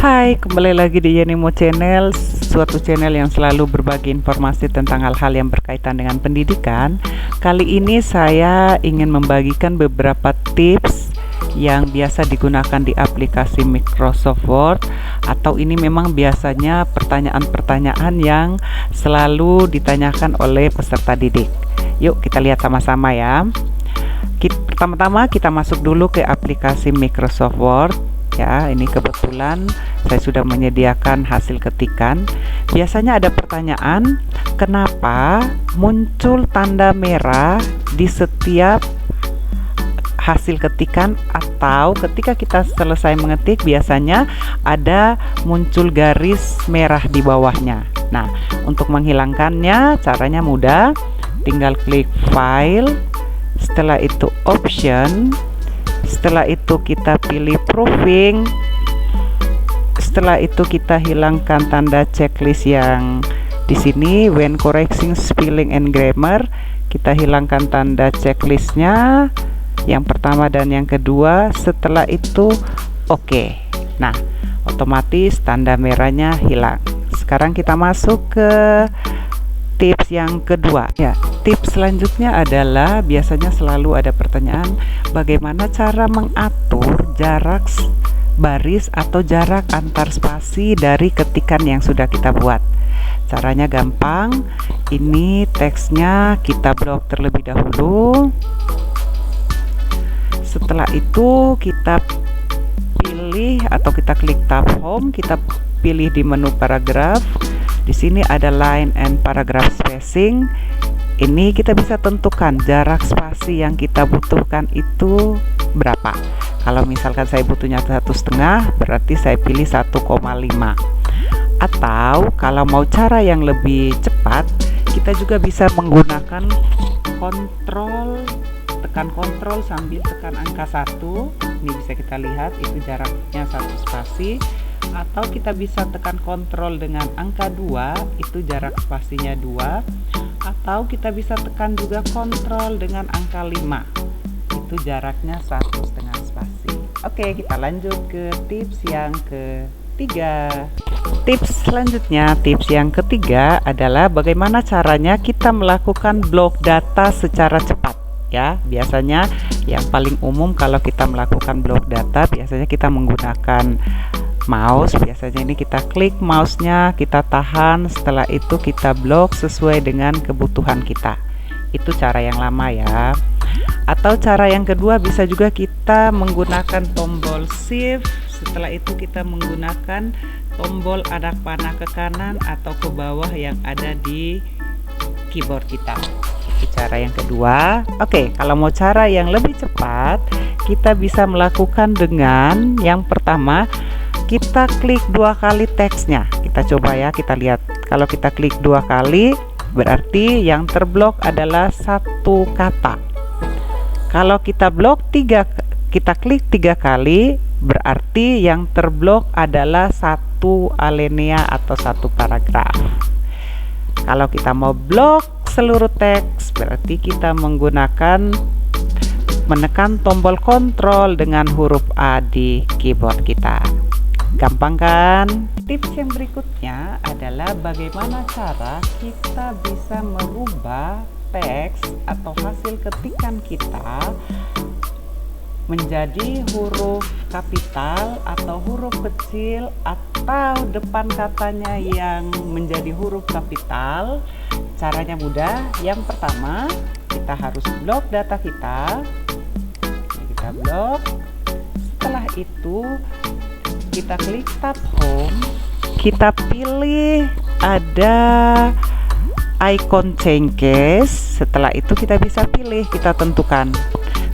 Hai, kembali lagi di Yenimo Channel, suatu channel yang selalu berbagi informasi tentang hal-hal yang berkaitan dengan pendidikan. Kali ini saya ingin membagikan beberapa tips yang biasa digunakan di aplikasi Microsoft Word, atau ini memang biasanya pertanyaan-pertanyaan yang selalu ditanyakan oleh peserta didik. Yuk kita lihat sama-sama ya. Pertama-tama kita masuk dulu ke aplikasi Microsoft Word. Ya, ini kebetulan saya sudah menyediakan hasil ketikan. Biasanya ada pertanyaan, kenapa muncul tanda merah di setiap hasil ketikan, atau ketika kita selesai mengetik biasanya ada muncul garis merah di bawahnya. Nah, untuk menghilangkannya caranya mudah, tinggal klik file, setelah itu option, setelah itu kita pilih proofing, setelah itu kita hilangkan tanda checklist yang di sini when correcting spelling and grammar, kita hilangkan tanda checklistnya yang pertama dan yang kedua. Setelah itu oke. Nah, otomatis tanda merahnya hilang. Sekarang kita masuk ke tips yang kedua ya. Tips selanjutnya adalah biasanya selalu ada pertanyaan, bagaimana cara mengatur jarak baris atau jarak antar spasi dari ketikan yang sudah kita buat. Caranya gampang, ini teksnya kita blok terlebih dahulu. Setelah itu kita pilih atau kita klik tab home, kita pilih di menu paragraf. Di sini ada line and paragraph spacing. Ini kita bisa tentukan jarak spasi yang kita butuhkan itu berapa. Kalau misalkan saya butuhnya 1,5, berarti saya pilih 1,5. Atau kalau mau cara yang lebih cepat, kita juga bisa menggunakan kontrol, tekan kontrol sambil tekan angka 1. Ini bisa kita lihat itu jaraknya 1 spasi. Atau kita bisa tekan kontrol dengan angka 2, itu jarak spasinya 2. Atau kita bisa tekan juga kontrol dengan angka 5, itu jaraknya 1,5 spasi. Oke, kita lanjut ke tips yang ketiga. Tips selanjutnya, tips yang ketiga adalah bagaimana caranya kita melakukan blok data secara cepat. Ya, biasanya yang paling umum kalau kita melakukan blok data, biasanya kita menggunakan mouse. Biasanya ini kita klik mouse-nya, kita tahan, setelah itu kita blok sesuai dengan kebutuhan kita. Itu cara yang lama ya. Atau cara yang kedua bisa juga kita menggunakan tombol shift, setelah itu kita menggunakan tombol anak panah ke kanan atau ke bawah yang ada di keyboard kita. Itu cara yang kedua. Oke, kalau mau cara yang lebih cepat, kita bisa melakukan dengan yang pertama, kita klik 2 kali teksnya. Kita coba ya, kita lihat. Kalau kita klik 2 kali, berarti yang terblok adalah 1 kata. Kalau kita kita klik 3 kali, berarti yang terblok adalah 1 alinea atau 1 paragraf. Kalau kita mau blok seluruh teks, berarti kita menekan tombol kontrol dengan huruf A di keyboard kita. Gampang kan? Tips yang berikutnya adalah bagaimana cara kita bisa merubah teks atau hasil ketikan kita menjadi huruf kapital atau huruf kecil, atau depan katanya yang menjadi huruf kapital. Caranya mudah. Yang pertama, kita harus blok data kita. Ini kita blok. Setelah itu kita klik tab home, kita pilih ada icon change case. Setelah itu kita bisa pilih, kita tentukan.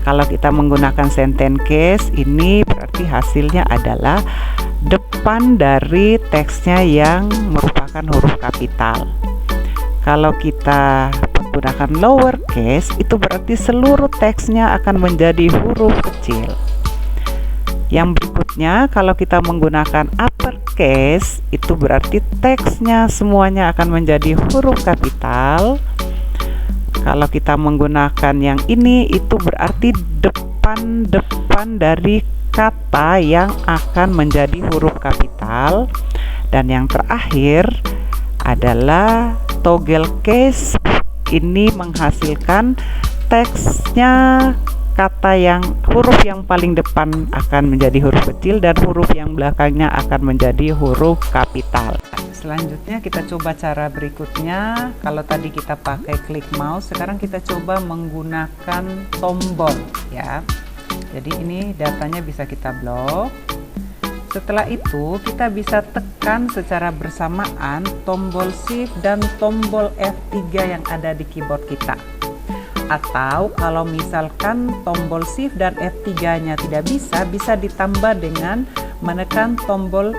Kalau kita menggunakan sentence case, ini berarti hasilnya adalah depan dari teksnya yang merupakan huruf kapital. Kalau kita menggunakan lowercase, itu berarti seluruh teksnya akan menjadi huruf kecil. Yang berikutnya, kalau kita menggunakan uppercase, itu berarti teksnya semuanya akan menjadi huruf kapital. Kalau kita menggunakan yang ini, itu berarti depan dari kata yang akan menjadi huruf kapital. Dan yang terakhir adalah toggle case. Ini menghasilkan teksnya kata yang huruf yang paling depan akan menjadi huruf kecil dan huruf yang belakangnya akan menjadi huruf kapital. Selanjutnya kita coba cara berikutnya. Kalau tadi kita pakai klik mouse, sekarang kita coba menggunakan tombol ya. Jadi ini datanya bisa kita blok. Setelah itu kita bisa tekan secara bersamaan tombol shift dan tombol F3 yang ada di keyboard kita. Atau kalau misalkan tombol shift dan F3 nya tidak bisa ditambah dengan menekan tombol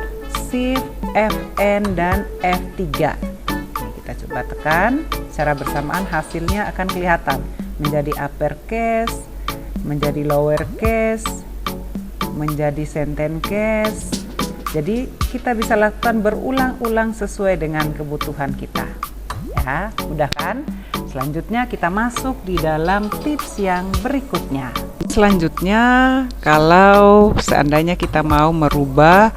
shift, Fn dan F3. Ini kita coba tekan secara bersamaan, hasilnya akan kelihatan menjadi uppercase, menjadi lowercase, menjadi sentence case. Jadi kita bisa lakukan berulang-ulang sesuai dengan kebutuhan kita ya, mudah kan? Selanjutnya kita masuk di dalam tips yang berikutnya. Selanjutnya, kalau seandainya kita mau merubah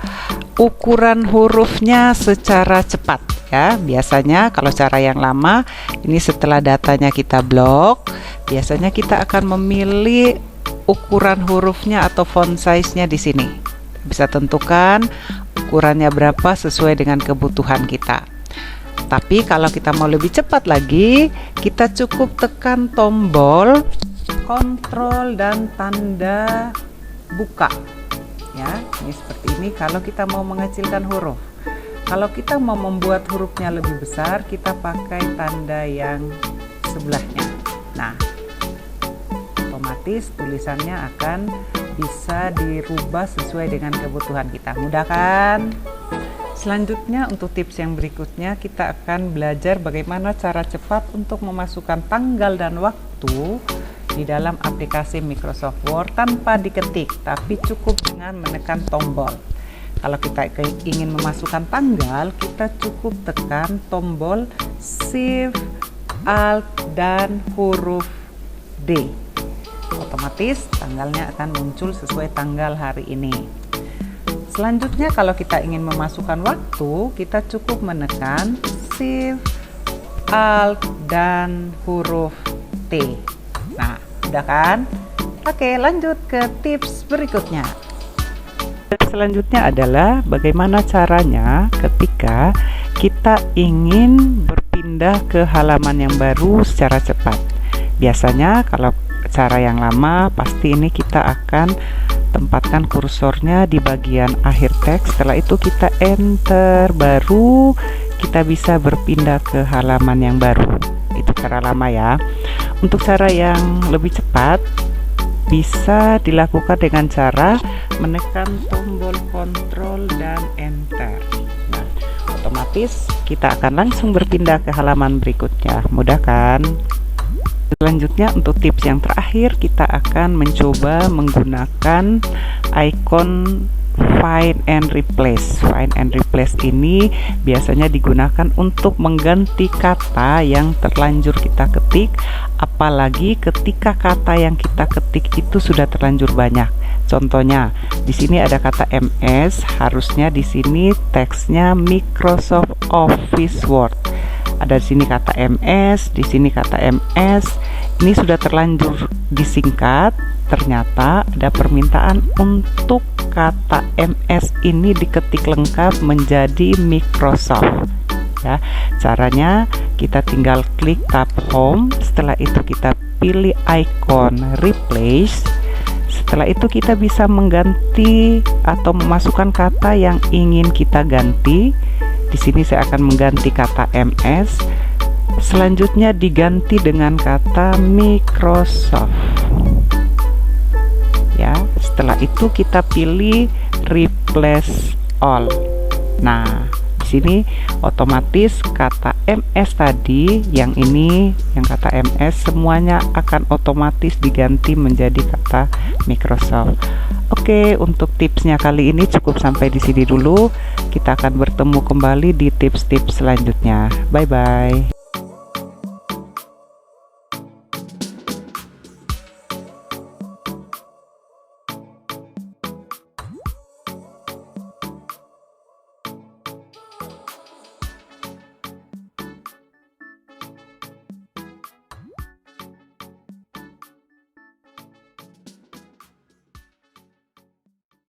ukuran hurufnya secara cepat ya, biasanya kalau cara yang lama ini setelah datanya kita blok, biasanya kita akan memilih ukuran hurufnya atau font size-nya di sini. Bisa tentukan ukurannya berapa sesuai dengan kebutuhan kita. Tapi kalau kita mau lebih cepat lagi, kita cukup tekan tombol kontrol dan tanda buka. Ya, ini seperti ini kalau kita mau mengecilkan huruf. Kalau kita mau membuat hurufnya lebih besar, kita pakai tanda yang sebelahnya. Nah, otomatis tulisannya akan bisa dirubah sesuai dengan kebutuhan kita, mudah kan? Selanjutnya untuk tips yang berikutnya kita akan belajar bagaimana cara cepat untuk memasukkan tanggal dan waktu di dalam aplikasi Microsoft Word tanpa diketik, tapi cukup dengan menekan tombol. Kalau kita ingin memasukkan tanggal, kita cukup tekan tombol Shift, Alt, dan huruf D. Otomatis tanggalnya akan muncul sesuai tanggal hari ini. Selanjutnya kalau kita ingin memasukkan waktu, kita cukup menekan Shift, Alt, dan huruf T. Nah, udah kan? Oke, lanjut ke tips berikutnya. Selanjutnya adalah bagaimana caranya ketika kita ingin berpindah ke halaman yang baru secara cepat. Biasanya kalau cara yang lama, pasti ini kita akan tempatkan kursornya di bagian akhir teks. Setelah itu kita enter, baru kita bisa berpindah ke halaman yang baru. Itu cara lama ya. Untuk cara yang lebih cepat, bisa dilakukan dengan cara menekan tombol kontrol dan enter. Nah, otomatis kita akan langsung berpindah ke halaman berikutnya, mudah kan? Selanjutnya untuk tips yang terakhir, kita akan mencoba menggunakan icon find and replace. Find and replace ini biasanya digunakan untuk mengganti kata yang terlanjur kita ketik, apalagi ketika kata yang kita ketik itu sudah terlanjur banyak. Contohnya, di sini ada kata MS, harusnya di sini teksnya Microsoft Office Word. Ada di sini kata MS, di sini kata MS. Ini sudah terlanjur disingkat. Ternyata ada permintaan untuk kata MS ini diketik lengkap menjadi Microsoft. Ya, caranya kita tinggal klik tab Home. Setelah itu kita pilih icon Replace. Setelah itu kita bisa mengganti atau memasukkan kata yang ingin kita ganti. Di sini saya akan mengganti kata MS. Selanjutnya diganti dengan kata Microsoft. Ya, setelah itu kita pilih Replace All. Nah, di sini otomatis kata MS tadi, yang ini, yang kata MS, semuanya akan otomatis diganti menjadi kata Microsoft. Oke, untuk tipsnya kali ini cukup sampai di sini dulu. Kita akan bertemu kembali di tips-tips selanjutnya. Bye bye.